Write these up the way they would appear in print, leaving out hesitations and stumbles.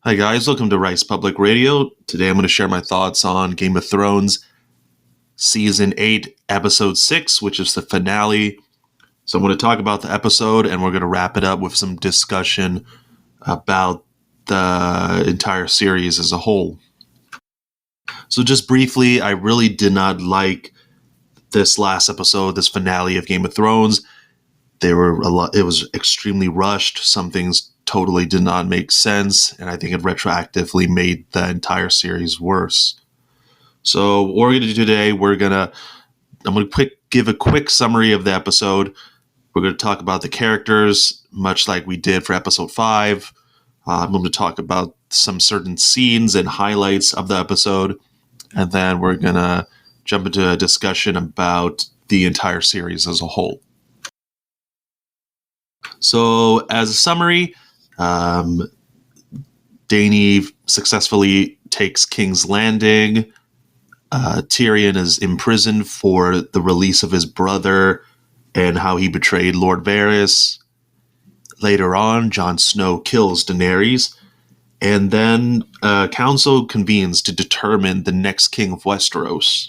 Hi guys, welcome to Rice Public Radio. Today I'm going to share my thoughts on Game of Thrones Season 8, Episode 6, which is the finale. So I'm going to talk about the episode and we're going to wrap it up with some discussion about the entire series as a whole. So just briefly, I really did not like this last episode, this finale of Game of Thrones. It was extremely rushed. Some things totally did not make sense, and I think it retroactively made the entire series worse. So what we're going to do today, I'm going to give a quick summary of the episode. We're going to talk about the characters, much like we did for episode 5. I'm going to talk about some certain scenes and highlights of the episode, and then we're going to jump into a discussion about the entire series as a whole. So as a summary, Dany successfully takes King's Landing. Tyrion is imprisoned for the release of his brother and how he betrayed Lord Varys. Later on, Jon Snow kills Daenerys, and then a council convenes to determine the next king of Westeros.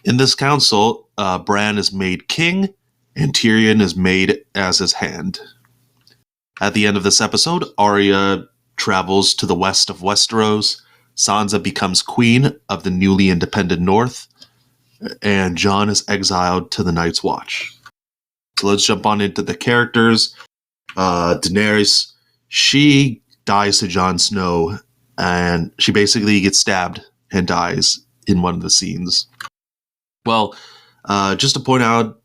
In this council, Bran is made king, and Tyrion is made as his hand. At the end of this episode, Arya travels to the west of Westeros, Sansa becomes queen of the newly independent North, and Jon is exiled to the Night's Watch. So let's jump on into the characters. Daenerys, she dies to Jon Snow, and she basically gets stabbed and dies in one of the scenes. Well, just to point out,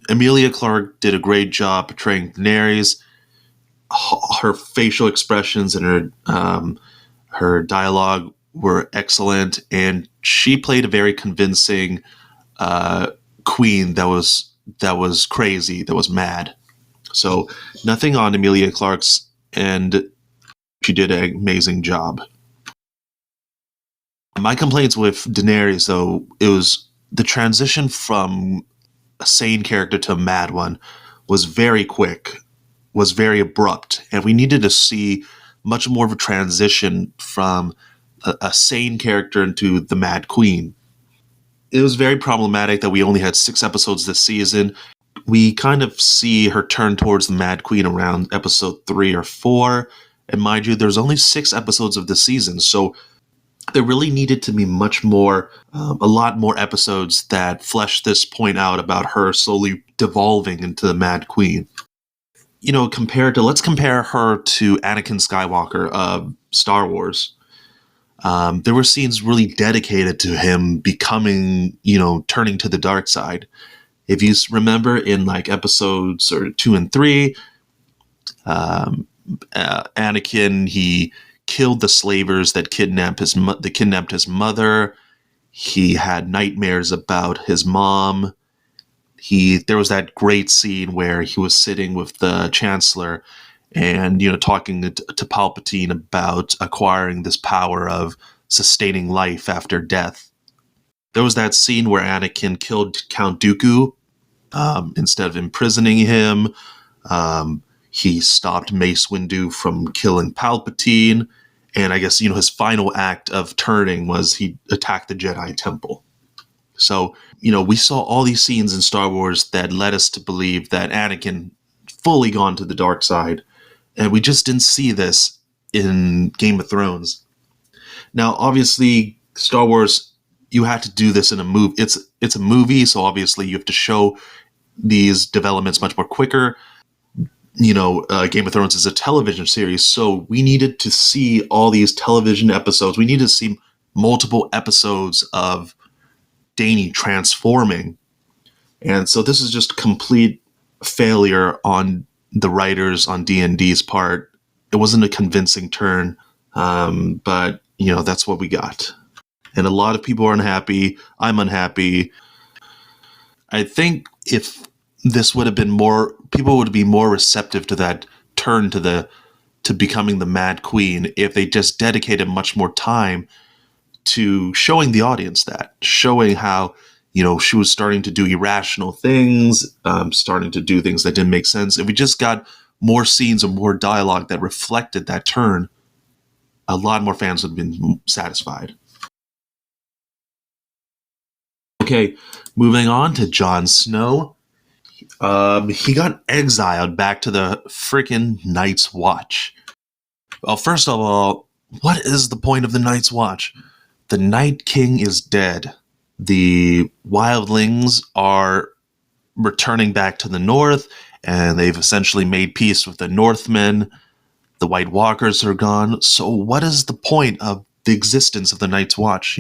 Emilia Clarke did a great job portraying Daenerys. Her facial expressions and her dialogue were excellent, and she played a very convincing queen that was crazy, that was mad. So nothing on Emilia Clarke's end. She did an amazing job. My complaints with Daenerys, though, it was the transition from a sane character to a mad one was very quick, was very abrupt, and we needed to see much more of a transition from a sane character into the Mad Queen. It was very problematic that we only had 6 episodes this season. We kind of see her turn towards the Mad Queen around episode 3 or 4, and mind you, there's only 6 episodes of this season, so there really needed to be much more, a lot more episodes that flesh this point out about her slowly devolving into the Mad Queen. You know, let's compare her to Anakin Skywalker of Star Wars. There were scenes really dedicated to him becoming, turning to the dark side. If you remember in like episodes 2 and 3, Anakin, he killed the slavers that kidnapped his mother. He had nightmares about his mom. There was that great scene where he was sitting with the Chancellor and, talking to Palpatine about acquiring this power of sustaining life after death. There was that scene where Anakin killed Count Dooku. Instead of imprisoning him, he stopped Mace Windu from killing Palpatine. And I guess, his final act of turning was he attacked the Jedi Temple. So, we saw all these scenes in Star Wars that led us to believe that Anakin fully gone to the dark side. And we just didn't see this in Game of Thrones. Now, obviously, Star Wars, you had to do this in a movie. It's a movie, so obviously you have to show these developments much more quicker. Game of Thrones is a television series, so we needed to see all these television episodes. We needed to see multiple episodes of Dany transforming. And so this is just complete failure on the writers on D&D's part. It wasn't a convincing turn, but, that's what we got. And a lot of people are unhappy. I'm unhappy. I think if this would have been people would be more receptive to that turn to becoming the Mad Queen if they just dedicated much more time to showing the audience showing how, she was starting to do irrational things, starting to do things that didn't make sense. If we just got more scenes or more dialogue that reflected that turn, a lot more fans would have been satisfied. Okay, moving on to Jon Snow. He got exiled back to the freaking Night's Watch. Well, first of all, what is the point of the Night's Watch? The Night King is dead. The wildlings are returning back to the north, and they've essentially made peace with the Northmen. The White Walkers are gone. So what is the point of the existence of the Night's Watch?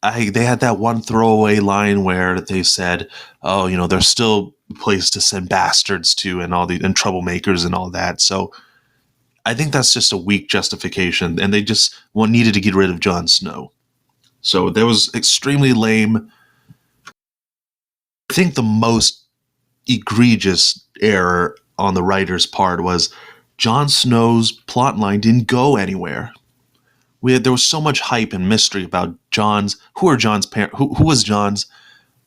They had that one throwaway line where they said, "Oh, there's still a place to send bastards to, and and troublemakers and all that." So I think that's just a weak justification, and they just needed to get rid of Jon Snow. So that was extremely lame. I think the most egregious error on the writer's part was Jon Snow's plotline didn't go anywhere. There was so much hype and mystery about who are Jon's parents, who was Jon's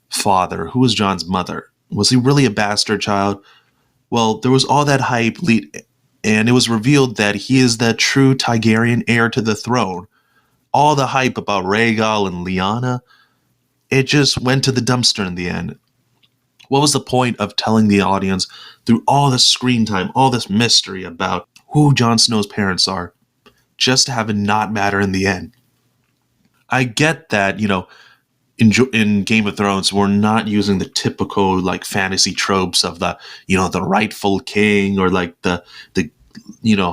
father, who was Jon's mother. Was he really a bastard child? Well, there was all that hype, and it was revealed that he is the true Targaryen heir to the throne. All the hype about Rhaegal and Lyanna, it just went to the dumpster in the end. What was the point of telling the audience through all this screen time, all this mystery about who Jon Snow's parents are, just to have it not matter in the end? I get that, in Game of Thrones, we're not using the typical fantasy tropes of the rightful king, or the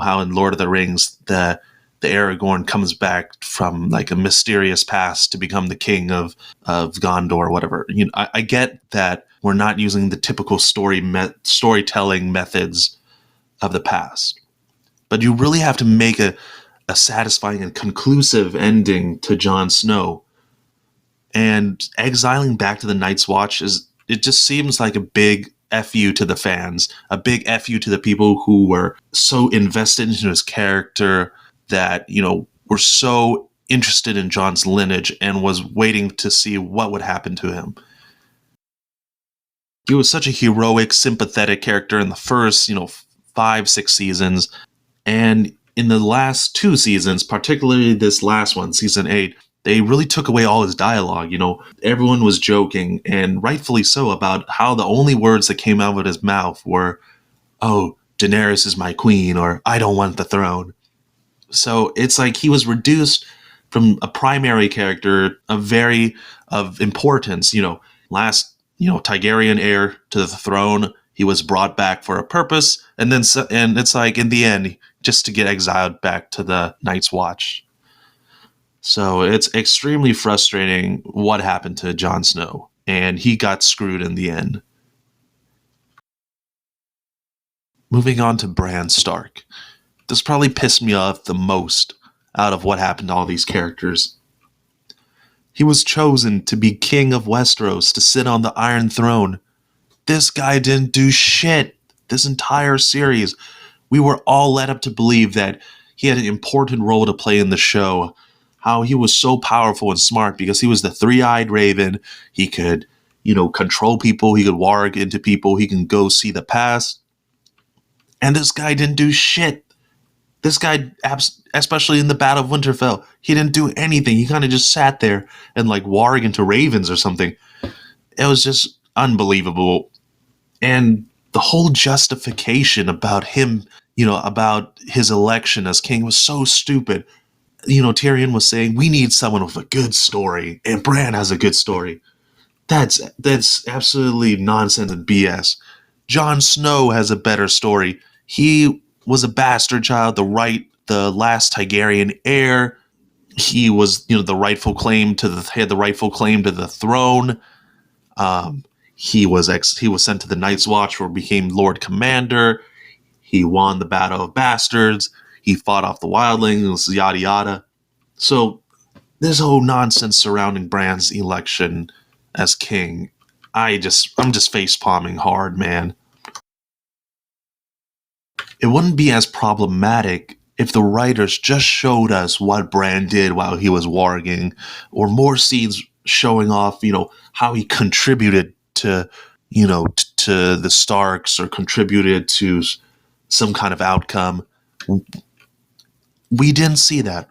how in Lord of the Rings the Aragorn comes back from a mysterious past to become the king of Gondor or whatever. I get that we're not using the typical storytelling methods of the past, but you really have to make a satisfying and conclusive ending to Jon Snow. And exiling back to the Night's Watch it just seems like a big F you to the fans, a big F you to the people who were so invested into his character, that, were so interested in Jon's lineage and was waiting to see what would happen to him. He was such a heroic, sympathetic character in the first, 5-6 seasons. And in the last 2 seasons, particularly this last one, season 8, they really took away all his dialogue. Everyone was joking, and rightfully so, about how the only words that came out of his mouth were, "Oh, Daenerys is my queen," or "I don't want the throne." So it's like he was reduced from a primary character of importance. Last, Targaryen heir to the throne. He was brought back for a purpose, and it's like in the end, just to get exiled back to the Night's Watch. So it's extremely frustrating what happened to Jon Snow, and he got screwed in the end. Moving on to Bran Stark. This probably pissed me off the most out of what happened to all these characters. He was chosen to be king of Westeros, to sit on the Iron Throne. This guy didn't do shit this entire series. We were all led up to believe that he had an important role to play in the show, how he was so powerful and smart because he was the three-eyed raven. He could, control people. He could warg into people. He can go see the past. And this guy didn't do shit. This guy, especially in the Battle of Winterfell, he didn't do anything. He kind of just sat there and warg into ravens or something. It was just unbelievable. And the whole justification about him, about his election as king was so stupid. Tyrion was saying, we need someone with a good story, and Bran has a good story. That's absolutely nonsense and BS. Jon Snow has a better story. He was a bastard child, the last Targaryen heir. He was, the rightful claim to the throne. He was sent to the Night's Watch, where he became Lord Commander. He won the Battle of Bastards. He fought off the wildlings, yada yada. So this whole nonsense surrounding Bran's election as king, I'm just face palming hard, man. It wouldn't be as problematic if the writers just showed us what Bran did while he was warging, or more scenes showing off, how he contributed to, to the Starks, or contributed to some kind of outcome. We didn't see that,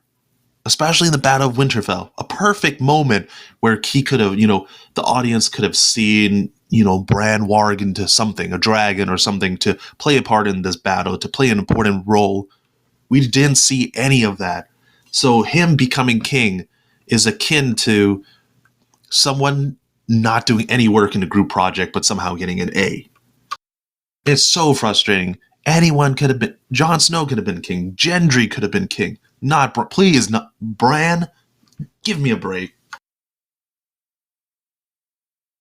especially in the Battle of Winterfell. A perfect moment where he could have, the audience could have seen, Bran warg into something, a dragon or something, to play a part in this battle, to play an important role. We didn't see any of that. So him becoming king is akin to someone not doing any work in a group project, but somehow getting an A. It's so frustrating. Anyone could have been. Jon Snow could have been king. Gendry could have been king. Please, not Bran. Give me a break.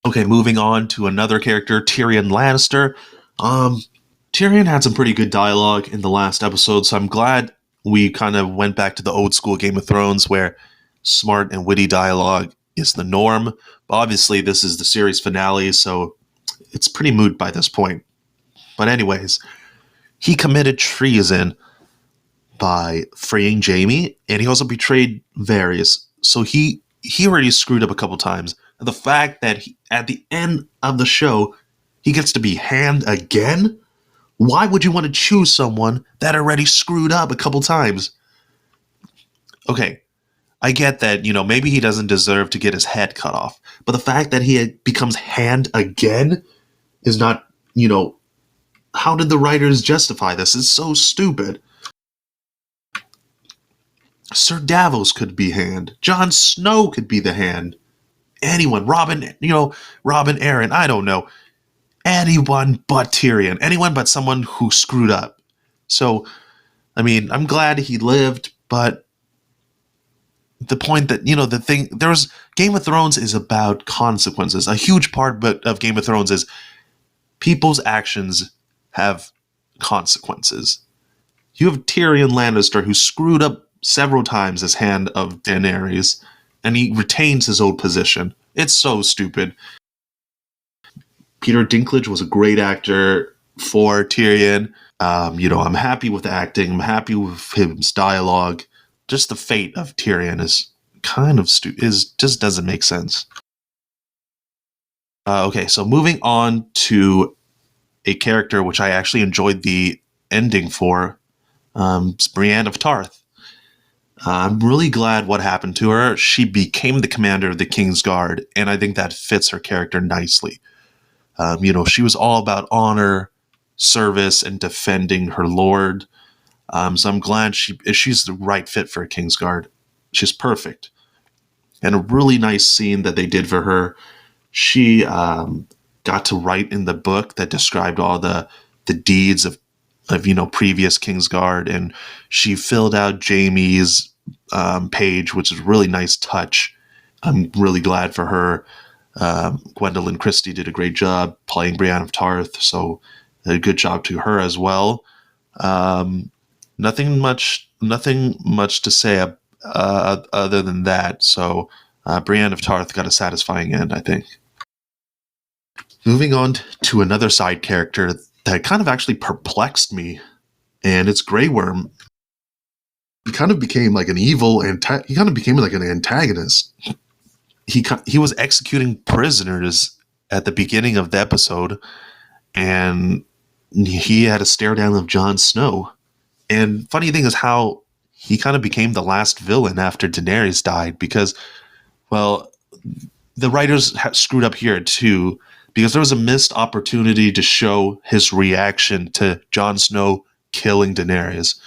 Okay, moving on to another character, Tyrion Lannister. Tyrion had some pretty good dialogue in the last episode, so I'm glad we kind of went back to the old school Game of Thrones where smart and witty dialogue is the norm. But obviously, this is the series finale, so it's pretty moot by this point. But anyways, he committed treason by freeing Jaime, and he also betrayed Varys. So he already screwed up a couple times. And the fact that at the end of the show, he gets to be hanged again? Why would you want to choose someone that already screwed up a couple times? Okay, I get that, maybe he doesn't deserve to get his head cut off. But the fact that he becomes hanged again is not, how did the writers justify this? It's so stupid. Sir Davos could be hand. Jon Snow could be the hand. Anyone, Robin Arryn, I don't know. Anyone but Tyrion. Anyone but someone who screwed up. So, I mean, I'm glad he lived, but the point that, Game of Thrones is about consequences. A huge part of Game of Thrones is people's actions have consequences. You have Tyrion Lannister who screwed up several times as hand of Daenerys, and he retains his old position. It's so stupid. Peter Dinklage was a great actor for Tyrion. I'm happy with the acting. I'm happy with his dialogue. Just the fate of Tyrion is kind of just doesn't make sense. Okay, so moving on to a character which I actually enjoyed the ending for, Brienne of Tarth. I'm really glad what happened to her. She became the commander of the King's Guard, and I think that fits her character nicely. She was all about honor, service, and defending her lord. So I'm glad she's the right fit for a King's Guard. She's perfect. And a really nice scene that they did for her. She got to write in the book that described all the deeds of previous King's Guard, and she filled out Jaime's page, which is a really nice touch. I'm really glad for her. Gwendolyn Christie did a great job playing Brienne of Tarth, so a good job to her as well. Nothing much to say other than that. So Brienne of Tarth got a satisfying end, I think. Moving on to another side character that kind of actually perplexed me, and it's Grey Worm. He kind of became like an evil, he kind of became like an antagonist. He was executing prisoners at the beginning of the episode, and he had a stare down of Jon Snow. And funny thing is how he kind of became the last villain after Daenerys died, because, well, the writers screwed up here too, because there was a missed opportunity to show his reaction to Jon Snow killing Daenerys.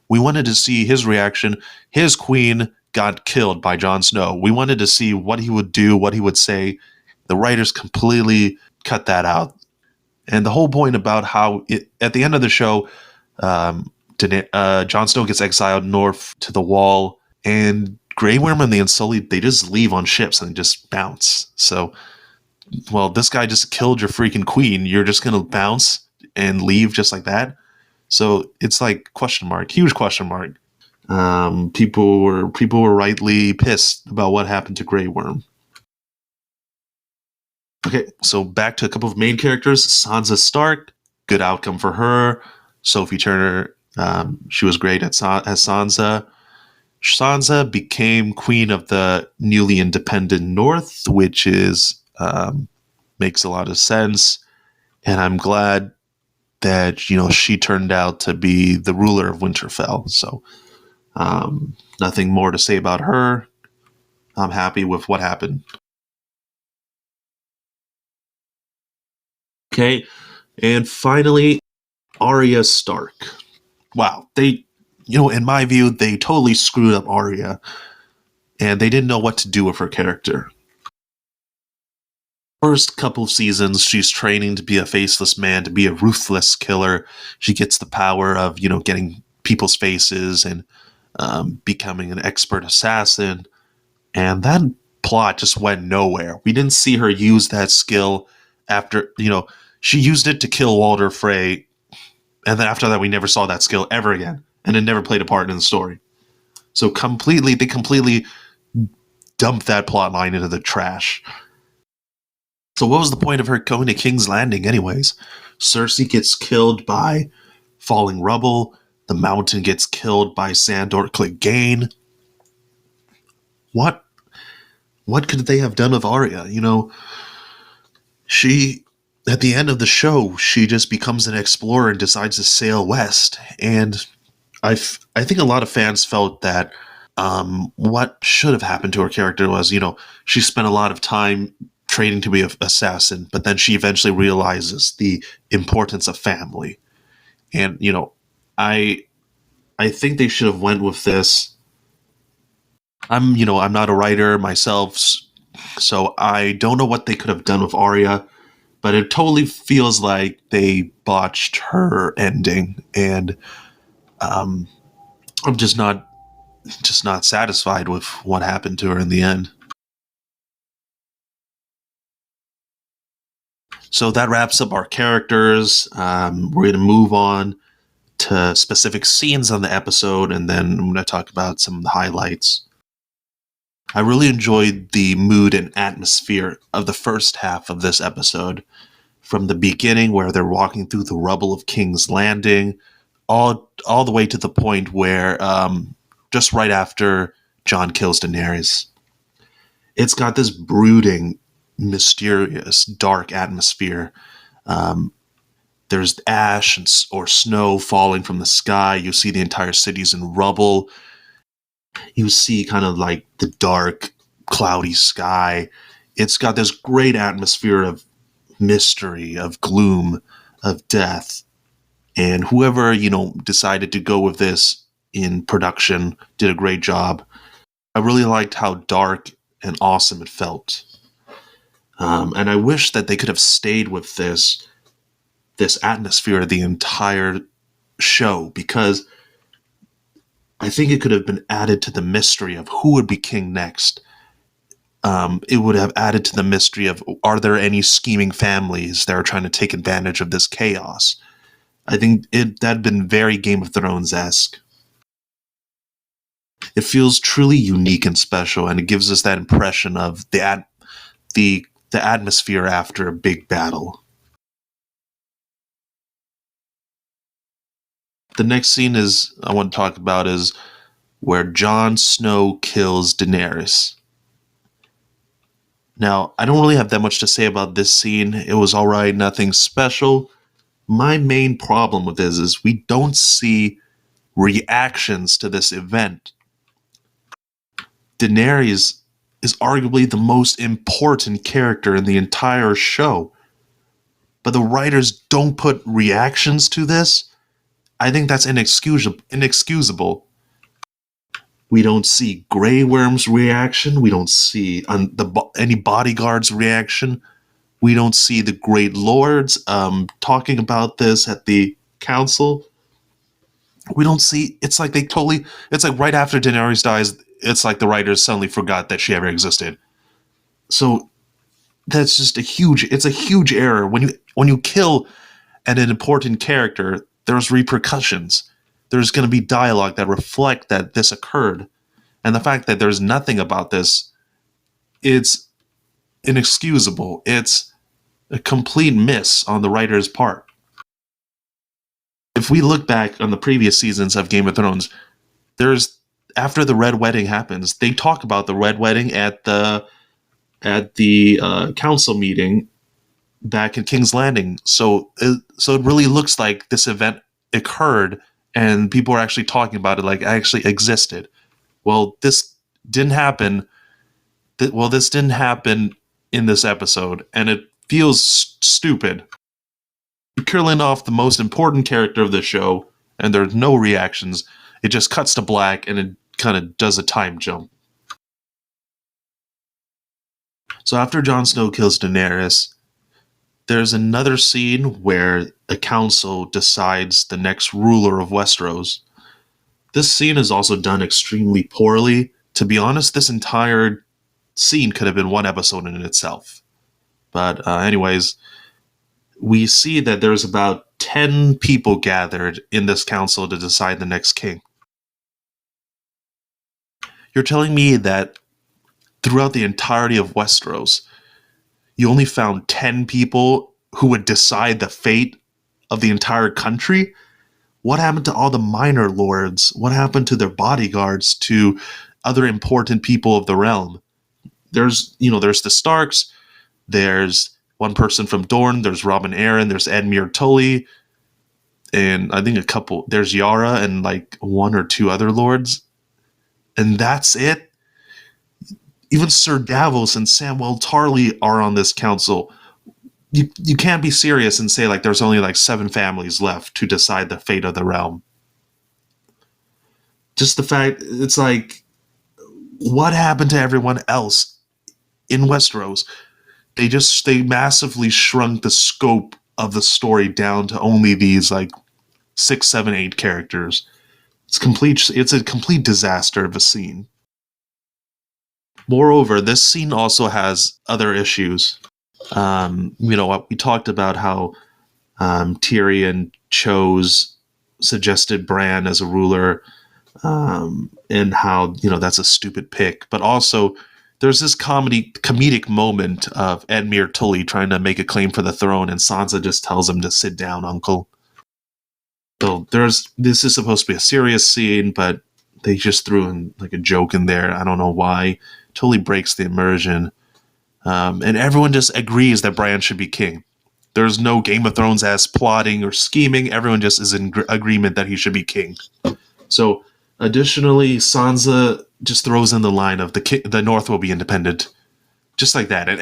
We wanted to see his reaction. His queen got killed by Jon Snow. We wanted to see what he would do, what he would say. The writers completely cut that out. And the whole point about how at the end of the show, Jon Snow gets exiled north to the Wall, and Grey Worm and the Unsullied, they just leave on ships and just bounce. So, well, this guy just killed your freaking queen. You're just going to bounce and leave just like that? So it's like question mark, huge question mark. People were rightly pissed about what happened to Grey Worm. Okay, so back to a couple of main characters. Sansa Stark, good outcome for her. Sophie Turner, she was great as Sansa. Sansa became queen of the newly independent North, which is makes a lot of sense, and I'm glad that she turned out to be the ruler of Winterfell. So Nothing more to say about her. I'm happy with what happened. Okay, and finally, Arya Stark. Wow, in my view, they totally screwed up Arya, and they didn't know what to do with her character. First couple of seasons, she's training to be a faceless man, to be a ruthless killer. She gets the power of, getting people's faces and becoming an expert assassin. And that plot just went nowhere. We didn't see her use that skill after, she used it to kill Walder Frey. And then after that, we never saw that skill ever again. And it never played a part in the story. So they completely dumped that plot line into the trash. So what was the point of her going to King's Landing anyways? Cersei gets killed by falling rubble. The Mountain gets killed by Sandor Clegane. What could they have done with Arya? She, at the end of the show, she just becomes an explorer and decides to sail west. And I think a lot of fans felt that what should have happened to her character was, she spent a lot of time training to be an assassin, but then she eventually realizes the importance of family. And, I think they should have went with this. I'm not a writer myself, so I don't know what they could have done with Arya, but it totally feels like they botched her ending, and I'm just not satisfied with what happened to her in the end. So that wraps up our characters. We're going to move on to specific scenes on the episode, and then I'm going to talk about some of the highlights. I really enjoyed the mood and atmosphere of the first half of this episode. From the beginning, where they're walking through the rubble of King's Landing, all the way to the point where just right after Jon kills Daenerys. It's got this brooding, mysterious, dark atmosphere. There's ash or snow falling from the sky. You see the entire city's in rubble. You see kind of like the dark, cloudy sky. It's got this great atmosphere of mystery, of gloom, of death. And whoever, decided to go with this in production did a great job. I really liked how dark and awesome it felt. And I wish that they could have stayed with this atmosphere the entire show, because I think it could have been added to the mystery of who would be king next. It would have added to the mystery of, are there any scheming families that are trying to take advantage of this chaos? I think that'd been very Game of Thrones-esque. It feels truly unique and special, and it gives us that impression of the atmosphere after a big battle. The next scene I want to talk about is where Jon Snow kills Daenerys. Now, I don't really have that much to say about this scene. It was alright, nothing special. My main problem with this is we don't see reactions to this event. Daenerys is arguably the most important character in the entire show, but the writers don't put reactions to this. I think that's inexcusable. We don't see Grey Worm's reaction. We don't see any bodyguard's reaction. We don't see the Great Lords talking about this at the council. We don't see. It's like it's like right after Daenerys dies, it's like the writers suddenly forgot that she ever existed. So that's just it's a huge error. When you kill an important character, there's repercussions. There's going to be dialogue that reflect that this occurred. And the fact that there's nothing about this, it's inexcusable. It's a complete miss on the writer's part. If we look back on the previous seasons of Game of Thrones, after the Red Wedding happens, they talk about the Red Wedding at the council meeting back in King's Landing. So it really looks like this event occurred and people are actually talking about it like it actually existed. Well, this didn't happen. This didn't happen in this episode, and it feels stupid. You're killing off the most important character of the show, and there's no reactions. It just cuts to black, and it kind of does a time jump. So after Jon Snow kills Daenerys, there's another scene where a council decides the next ruler of Westeros. This scene is also done extremely poorly. To be honest, this entire scene could have been one episode in itself. But anyways, we see that there's about 10 people gathered in this council to decide the next king. You're telling me that throughout the entirety of Westeros, you only found 10 people who would decide the fate of the entire country? What happened to all the minor lords? What happened to their bodyguards, to other important people of the realm? There's the Starks, there's one person from Dorne, there's Robin Arryn, there's Edmure Tully, and I think there's Yara and like one or two other lords. And that's it? Even Sir Davos and Samwell Tarly are on this council. You can't be serious and say like there's only like 7 families left to decide the fate of the realm. Just the fact, it's like, what happened to everyone else in Westeros? They massively shrunk the scope of the story down to only these like 6, 7, 8 characters. It's a complete disaster of a scene. Moreover, this scene also has other issues. We talked about how Tyrion suggested Bran as a ruler, and how that's a stupid pick. But also, there's this comedic moment of Edmure Tully trying to make a claim for the throne, and Sansa just tells him to sit down, uncle. So this is supposed to be a serious scene, but they just threw in like a joke in there. I don't know why. Totally breaks the immersion. And everyone just agrees that Bran should be king. There's no Game of Thrones-ass plotting or scheming. Everyone just is in agreement that he should be king. So, additionally, Sansa just throws in the line of the North will be independent. Just like that. And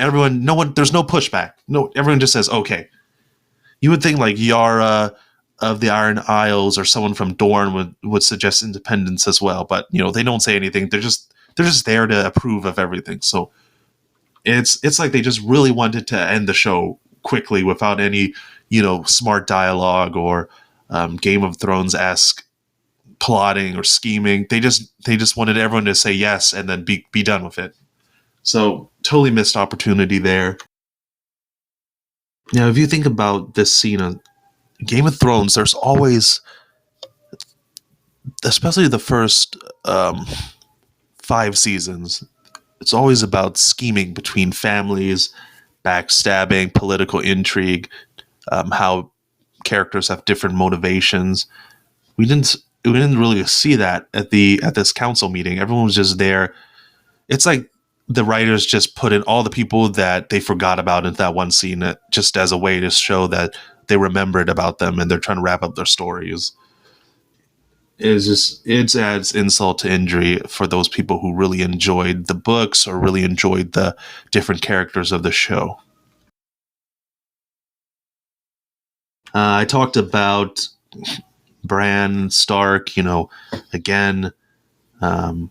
there's no pushback. No, everyone just says, okay. You would think like Yara of the Iron Isles or someone from Dorne would suggest independence as well. But, they don't say anything. They're just there to approve of everything. So, it's like they just really wanted to end the show quickly without any, smart dialogue or Game of Thrones-esque plotting or scheming. They just wanted everyone to say yes and then be done with it. So totally missed opportunity there. Now, if you think about this scene of Game of Thrones, there's always, especially the first 5 seasons, it's always about scheming between families, backstabbing, political intrigue, how characters have different motivations. We didn't really see that at this council meeting. Everyone was just there. It's like the writers just put in all the people that they forgot about into that one scene, just as a way to show that they remembered about them and they're trying to wrap up their stories. It adds insult to injury for those people who really enjoyed the books or really enjoyed the different characters of the show. I talked about Bran Stark, again, the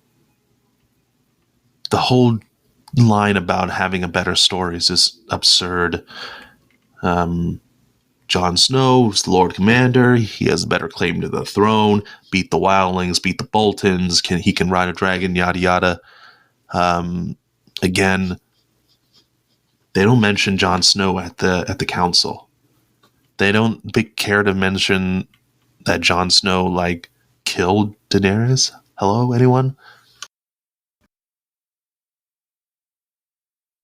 whole line about having a better story is just absurd. Jon Snow is the Lord Commander. He has a better claim to the throne. Beat the Wildlings, beat the Boltons. He can ride a dragon, yada yada. Again, they don't mention Jon Snow at the council. They don't care to mention that Jon Snow killed Daenerys. Hello, anyone?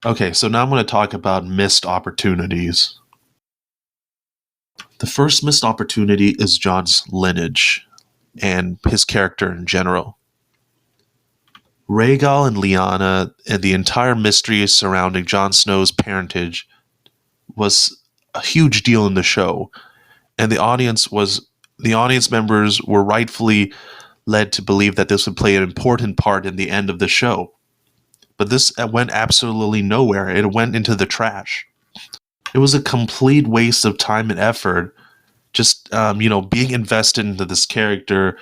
Okay, so now I'm going to talk about missed opportunities. The first missed opportunity is Jon's lineage and his character in general. Rhaegal and Lyanna and the entire mystery surrounding Jon Snow's parentage was a huge deal in the show, and the audience was the audience members were rightfully led to believe that this would play an important part in the end of the show. But this went absolutely nowhere. It went into the trash. It was a complete waste of time and effort. Just, being invested into this character,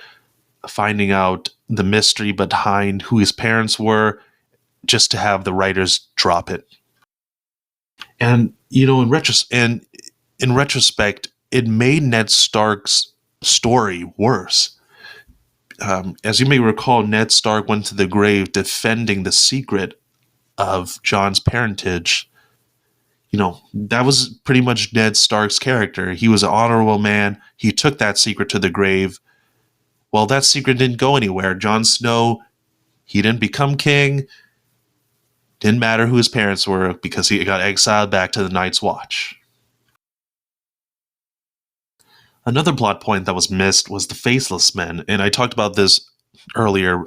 finding out the mystery behind who his parents were, just to have the writers drop it. And, in retrospect, it made Ned Stark's story worse. As you may recall, Ned Stark went to the grave defending the secret of Jon's parentage. That was pretty much Ned Stark's character. He was an honorable man. He took that secret to the grave. Well, that secret didn't go anywhere. Jon Snow, he didn't become king. Didn't matter who his parents were because he got exiled back to the Night's Watch. Another plot point that was missed was the Faceless Men, and I talked about this earlier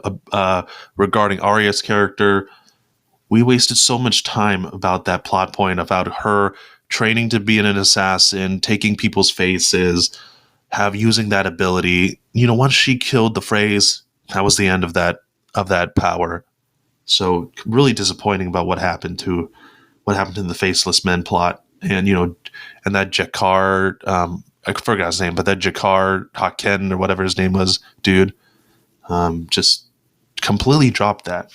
regarding Arya's character. We wasted so much time about that plot point, about her training to be an assassin, taking people's faces, using that ability. Once she killed the Freys, that was the end of that power. So really disappointing about what happened in the Faceless Men plot, and that Jakar, I forgot his name, but that Jakar Haken or whatever his name was, dude, just completely dropped that.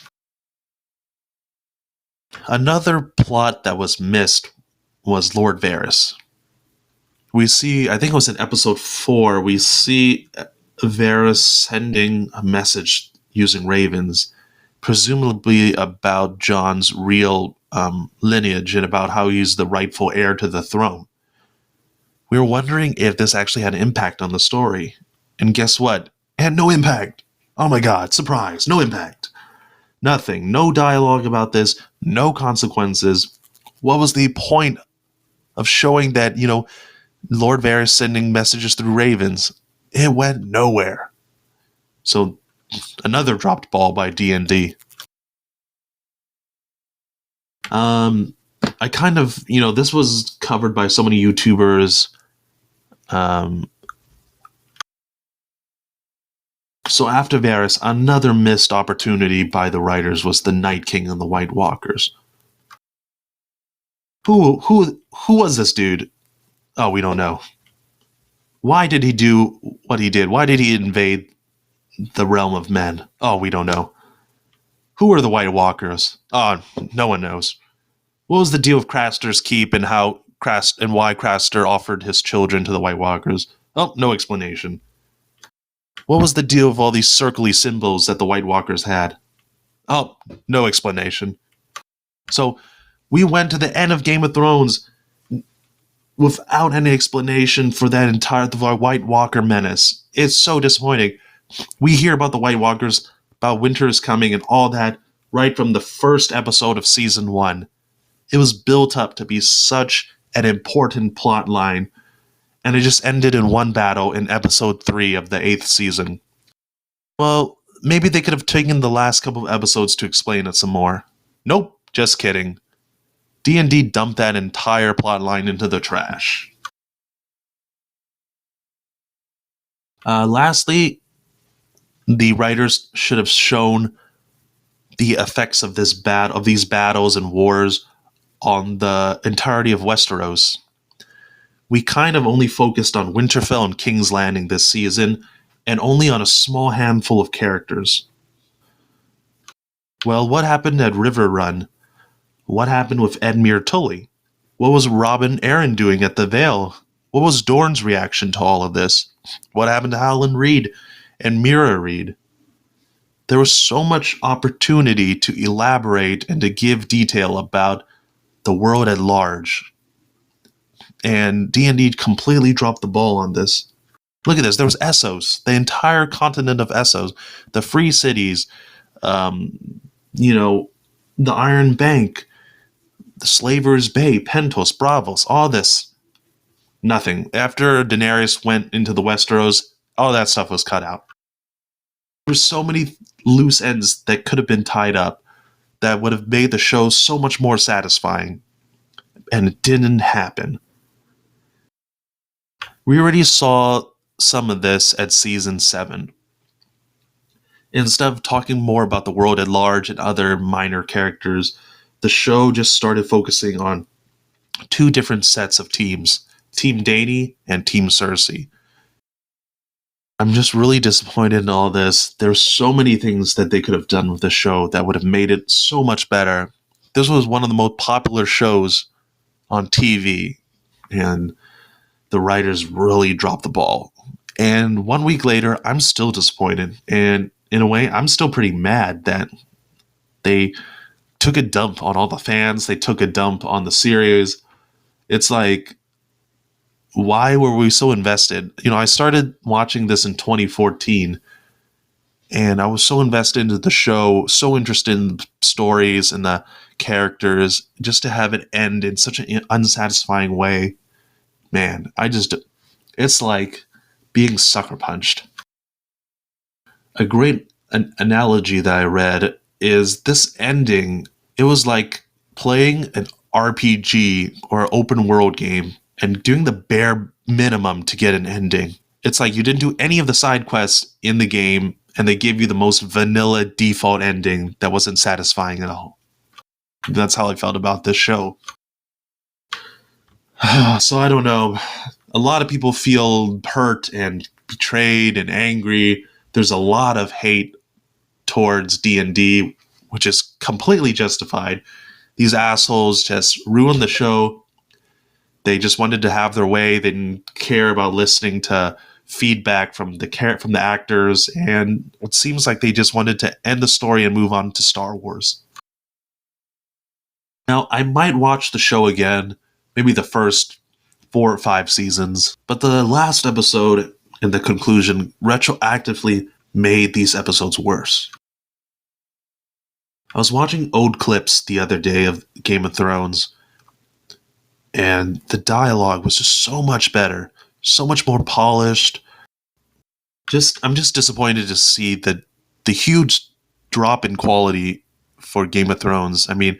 Another plot that was missed was Lord Varys. We see, I think it was in episode 4, we see Varys sending a message using ravens, presumably about Jon's real lineage and about how he's the rightful heir to the throne. We were wondering if this actually had an impact on the story. And guess what? It had no impact. Oh my god, surprise, no impact. Nothing, no dialogue about this, no consequences. What was the point of showing that, Lord Varys sending messages through ravens? It went nowhere. So, another dropped ball by D&D. I kind of, this was covered by so many YouTubers. So after Varys, another missed opportunity by the writers was the Night King and the White Walkers. Who was this dude? Oh, we don't know. Why did he do what he did? Why did he invade the realm of men? Oh, we don't know. Who are the White Walkers? Oh, no one knows. What was the deal with Craster's keep and why Craster offered his children to the White Walkers? Oh, no explanation. What was the deal with all these circly symbols that the White Walkers had? Oh, no explanation. So, we went to the end of Game of Thrones without any explanation for the White Walker menace. It's so disappointing. We hear about the White Walkers, about winter is coming and all that, right from the first episode of Season 1. It was built up to be such an important plot line, and it just ended in one battle in episode 3 of the 8th season. Well, maybe they could have taken the last couple of episodes to explain it some more. Nope, just kidding. D&D dumped that entire plot line into the trash. Lastly, the writers should have shown the effects of these battles and wars on the entirety of Westeros. We kind of only focused on Winterfell and King's Landing this season, and only on a small handful of characters. Well, what happened at Riverrun? What happened with Edmure Tully? What was Robin Arryn doing at the Vale? What was Dorne's reaction to all of this? What happened to Howland Reed and Mira Reed? There was so much opportunity to elaborate and to give detail about the world at large. And D&D completely dropped the ball on this. Look at this. There was Essos, the entire continent of Essos, the Free Cities, the Iron Bank, the Slaver's Bay, Pentos, Braavos, all this. Nothing. After Daenerys went into the Westeros, all that stuff was cut out. There were so many loose ends that could have been tied up that would have made the show so much more satisfying. And it didn't happen. We already saw some of this at season 7. Instead of talking more about the world at large and other minor characters, the show just started focusing on 2 different sets of teams, Team Dany and Team Cersei. I'm just really disappointed in all this. There's so many things that they could have done with the show that would have made it so much better. This was one of the most popular shows on TV, and the writers really dropped the ball. And 1 week later, I'm still disappointed. And in a way, I'm still pretty mad that they took a dump on all the fans. They took a dump on the series. It's like, why were we so invested? I started watching this in 2014, and I was so invested into the show, so interested in the stories and the characters, just to have it end in such an unsatisfying way. Man, it's like being sucker punched. A great analogy that I read is this ending. It was like playing an RPG or open world game and doing the bare minimum to get an ending. It's like you didn't do any of the side quests in the game, and they gave you the most vanilla default ending that wasn't satisfying at all. That's how I felt about this show. So I don't know. A lot of people feel hurt and betrayed and angry. There's a lot of hate towards D&D, which is completely justified. These assholes just ruined the show. They just wanted to have their way. They didn't care about listening to feedback from the actors, and it seems like they just wanted to end the story and move on to Star Wars. Now, I might watch the show again, maybe the first 4 or 5 seasons, but the last episode and the conclusion retroactively made these episodes worse. I was watching old clips the other day of Game of Thrones, and the dialogue was just so much better, so much more polished. I'm just disappointed to see the huge drop in quality for Game of Thrones. I mean,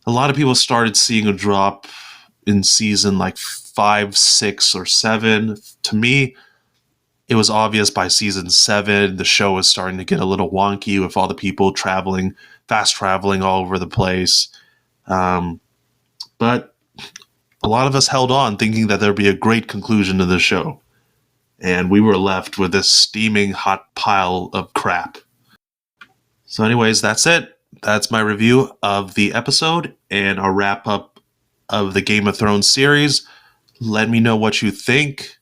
a lot of people started seeing a drop in season like 5, 6, or 7. To me, it was obvious by season 7, the show was starting to get a little wonky with all the people fast traveling all over the place. But a lot of us held on thinking that there'd be a great conclusion to the show. And we were left with this steaming hot pile of crap. So anyways, that's it. That's my review of the episode and our wrap up of the Game of Thrones series. Let me know what you think.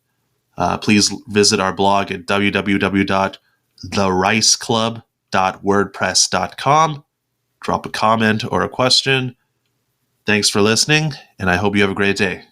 Please visit our blog at www.thericeclub.wordpress.com. Drop a comment or a question. Thanks for listening, and I hope you have a great day.